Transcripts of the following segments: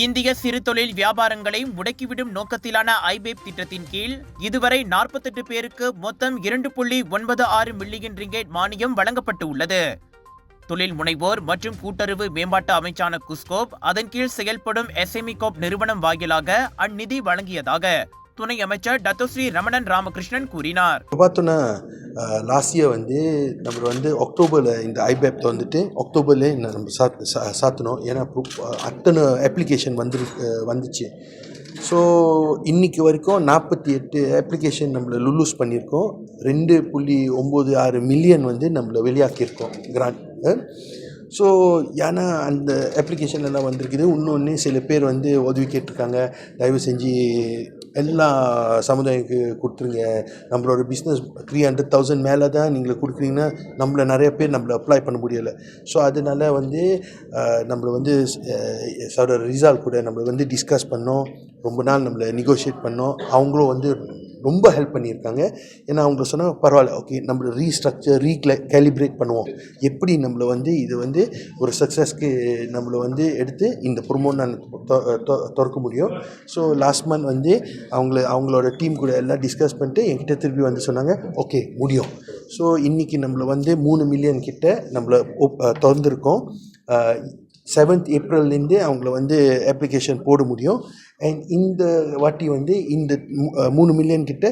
இந்திய சிறு தொழில் வியாபாரங்களை முடக்கிவிடும் நோக்கத்திலான ஐபேப் திட்டத்தின் கீழ் இதுவரை 48 பேருக்கு மொத்தம் 2.96 மில்லியன் ரிங்கேட் மானியம் வழங்கப்பட்டு உள்ளது. தொழில் முனைவோர் மற்றும் கூட்டுறவு மேம்பாட்டு அமைச்சான குஸ்கோப் அதன் கீழ் செயல்படும் எஸ்எம்இ கோப் நிறுவனம் வாயிலாக அந்நிதி வழங்கியதாக துணை அமைச்சர் டத்தோஸ்ரீ ரமணன் ராமகிருஷ்ணன் கூறினார். பார்த்தோன்னா லாஸ்ட் இயர் நம்ம அக்டோபரில் இந்த ஐபேப் அக்டோபர்லேயே நம்ம சாத்தணும். ஏன்னா அத்தனை அப்ளிகேஷன் வந்துச்சு. ஸோ இன்றைக்கி வரைக்கும் 48 அப்ளிகேஷன் நம்மளை லுலூஸ் பண்ணியிருக்கோம். 2.96 மில்லியன் நம்மளை வெளியாக்கியிருக்கோம் கிராண்ட். ஸோ ஏன்னா அந்த அப்ளிகேஷன்லாம் வந்திருக்குது. இன்னொன்று சில பேர் உதவி கேட்டிருக்காங்க, தயவு செஞ்சு எல்லா சமுதாயத்துக்கு கொடுத்துருங்க, நம்மளோட பிஸ்னஸ் 300,000 மேலே தான் நீங்கள் கொடுக்குறீங்கன்னா நம்மளை நிறைய பேர் நம்மளை அப்ளை பண்ண முடியலை. ஸோ அதனால் நம்மளை சார் ரிசால்வ் கூட நம்மளை டிஸ்கஸ் பண்ணோம். ரொம்ப நாள் நம்மளை நெகோஷியேட் பண்ணோம். அவங்களும் ரொம்ப ஹெல்ப் பண்ணியிருக்காங்க. ஏன்னா அவங்க சொன்னால் பரவாயில்ல, ஓகே நம்மளை ரீஸ்ட்ரக்சர் கேலிப்ரேட் பண்ணுவோம், எப்படி நம்மளை இது ஒரு சக்ஸஸ்க்கு நம்மளை எடுத்து இந்த ப்ரொமோட் நான் திறக்க முடியும். ஸோ லாஸ்ட் மந்த் அவங்களோட டீம் கூட எல்லாம் டிஸ்கஸ் பண்ணிட்டு என்கிட்ட திருப்பி சொன்னாங்க, ஓகே முடியும். ஸோ இன்றைக்கி நம்மளை 3 மில்லியன் கிட்ட நம்மளை திறந்துருக்கோம். 7th ஏப்ரல்லேருந்து அவங்கள அப்ளிகேஷன் போட முடியும். அண்ட் இந்த வாட்டி இந்த 3 மில்லியன் கிட்ட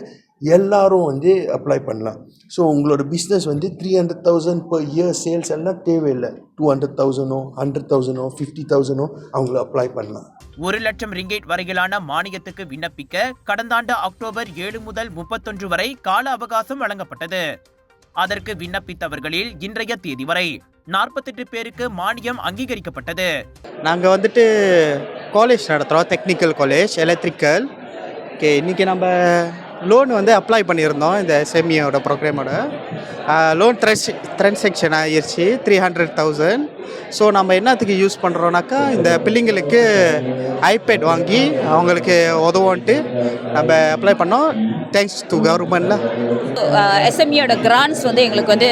எல்லாரும் அப்ளை பண்ணலாம். ஸோ உங்களோட பிஸ்னஸ் 300,000 per year சேல்ஸ் எல்லாம் தேவையில்லை. 200,000 100,000 50,000 அவங்கள அப்ளை பண்ணலாம். 1 லட்சம் ரிங்கேட் வரையிலான மானியத்துக்கு விண்ணப்பிக்க கடந்த ஆண்டு அக்டோபர் 7 முதல் 31 வரை கால அவகாசம் வழங்கப்பட்டது. அதற்கு விண்ணப்பித்தவர்களில் இன்றைய தேதி வரை 48 பேருக்கு மானியம் அங்கீகரிக்கப்பட்டது. நாங்கள் காலேஜ் நடத்துகிறோம், டெக்னிக்கல் காலேஜ் எலக்ட்ரிக்கல். இன்றைக்கி நம்ம லோன் அப்ளை பண்ணியிருந்தோம். இந்த எஸ்எம்இயோட ப்ரோக்ராமோட லோன் ட்ரான்சாக்ஷன் ஆகிடுச்சு 300,000. ஸோ நம்ம என்னத்துக்கு யூஸ் பண்ணுறோன்னாக்கா, இந்த பிள்ளைங்களுக்கு ஐபேட் வாங்கி அவங்களுக்கு உதவுன்ட்டு நம்ம அப்ளை பண்ணோம். தேங்க்ஸ் டு கவர்மெண்ட்டில். எஸ்எம்இயோட கிராண்ட்ஸ் எங்களுக்கு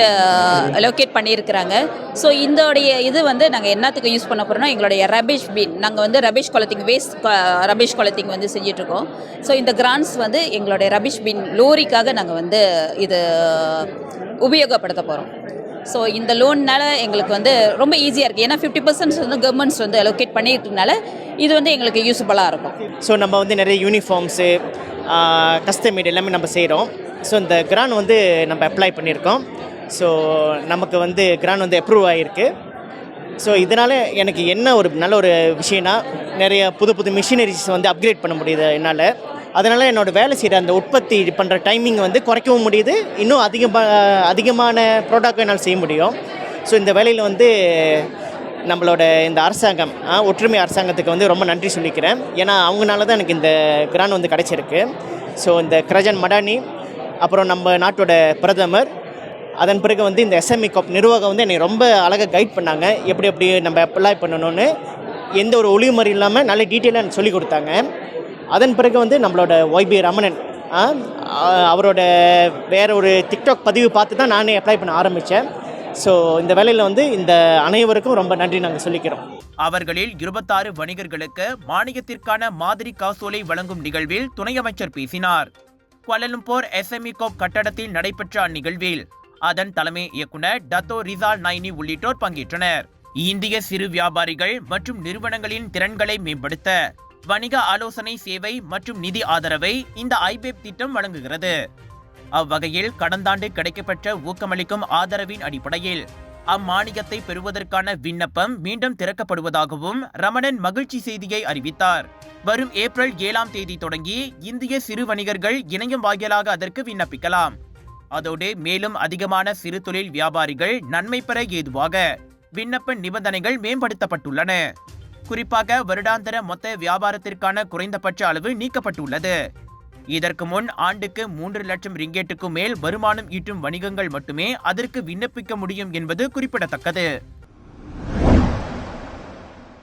அலோகேட் பண்ணியிருக்கிறாங்க. ஸோ இதோடைய இது நாங்கள் என்னத்துக்கு யூஸ் பண்ண போகிறோம்னா, எங்களுடைய ரபிஷ் பின் நாங்கள் ரபிஷ் கொலத்திங் வேஸ்ட் ரபிஷ் கொலத்திங் செஞ்சிட்ருக்கோம். ஸோ இந்த கிராண்ட்ஸ் எங்களுடைய ரபிஷ் பின் லோரிக்காக நாங்கள் இது உபயோகப்படுத்த போகிறோம். ஸோ இந்த லோன்னால் எங்களுக்கு ரொம்ப ஈஸியாக இருக்குது. ஏன்னா 50% கவர்மெண்ட்ஸ் அலோகேட் பண்ணியிருக்கனால இது எங்களுக்கு யூஸ்ஃபுல்லாக இருக்கும். ஸோ நம்ம நிறைய யூனிஃபார்ம்ஸு கஸ்டமேட் எல்லாமே நம்ம செய்கிறோம். ஸோ இந்த கிரான் நம்ம அப்ளை பண்ணியிருக்கோம். ஸோ நமக்கு கிரான் அப்ரூவ் ஆகிருக்கு. ஸோ இதனால் எனக்கு என்ன ஒரு நல்ல ஒரு விஷயம்னா, நிறைய புது மிஷினரிஸ் அப்கிரேட் பண்ண முடியுது என்னால். அதனால் என்னோடய வேலை செய்கிற அந்த உற்பத்தி பண்ணுற டைமிங் குறைக்கவும் முடியுது. இன்னும் அதிகமான ப்ராடக்ட் என்னால் செய்ய முடியும். ஸோ இந்த வேலையில் நம்மளோட இந்த அரசாங்கம் ஒற்றுமை அரசாங்கத்துக்கு ரொம்ப நன்றி சொல்லிக்கிறேன். ஏன்னா அவங்களால தான் எனக்கு இந்த கிரான் கிடைச்சிருக்கு. ஸோ இந்த கிரஜன் மடானி, அப்புறம் நம்ம நாட்டோட பிரதமர், அதன் பிறகு இந்த எஸ்எம்இ கோப் நிர்வாகம் என்னை ரொம்ப அழகாக கைட் பண்ணாங்க. எப்படி நம்ம அப்ளை பண்ணணும்னு எந்த ஒரு ஒளிமறை இல்லாமல் நல்ல டீட்டெயிலாக எனக்கு சொல்லிக் கொடுத்தாங்க. அதன் பிறகு நம்மளோட ஒய்பி ரமணன் அவரோட வேற ஒரு டிக்டாக் பதிவு பார்த்து தான் நானே அப்ளை பண்ண ஆரம்பித்தேன். ஸோ இந்த வேலையில் இந்த அனைவருக்கும் ரொம்ப நன்றி நாங்கள் சொல்லிக்கிறோம். அவர்களில் 26 வணிகர்களுக்கு மானியத்திற்கான மாதிரி காசோலை வழங்கும் நிகழ்வில் துணை அமைச்சர் பேசினார். குவாலலம்பூர் எஸ்எம்இ கோப் கட்டடத்தில் நடைபெற்ற அந்நிகழ்வில் அதன் தலைமை இயக்குனர் டத்தோ ரிசால் நைனி உள்ளிட்டோர் பங்கேற்றனர். இந்திய சிறு வியாபாரிகள் மற்றும் நிறுவனங்களின் திறன்களை மேம்படுத்த வணிக ஆலோசனை சேவை மற்றும் நிதி ஆதரவை இந்த ஐபேப் திட்டம் வழங்குகிறது. அவ்வகையில் கடந்த ஆண்டு கிடைக்கப்பெற்ற ஊக்கமளிக்கும் ஆதரவின் அடிப்படையில் அம்மானியத்தை பெறுவதற்கான விண்ணப்பம் மீண்டும் திறக்கப்படுவதாகவும் ரமணன் மகிழ்ச்சி செய்தியை அறிவித்தார். வரும் ஏப்ரல் 7ஆம் தேதி தொடங்கி இந்திய சிறு வணிகர்கள் இணையம் வாயிலாக அதற்கு விண்ணப்பிக்கலாம். அதோடு மேலும் அதிகமான சிறு தொழில் வியாபாரிகள் நன்மை பெற ஏதுவாக விண்ணப்ப நிபந்தனைகள் மேம்படுத்தப்பட்டுள்ளன. குறிப்பாக வருடாந்திர மொத்த வியாபாரத்திற்கான குறைந்தபட்ச அளவு நீக்கப்பட்டுள்ளது. இதற்கு முன் ஆண்டுக்கு 3 லட்சம் ரிங்கேட்டுக்கு மேல் வருமானம் ஈட்டும் வணிகங்கள் மட்டுமே அதற்கு விண்ணப்பிக்க முடியும் என்பது குறிப்பிடத்தக்கது.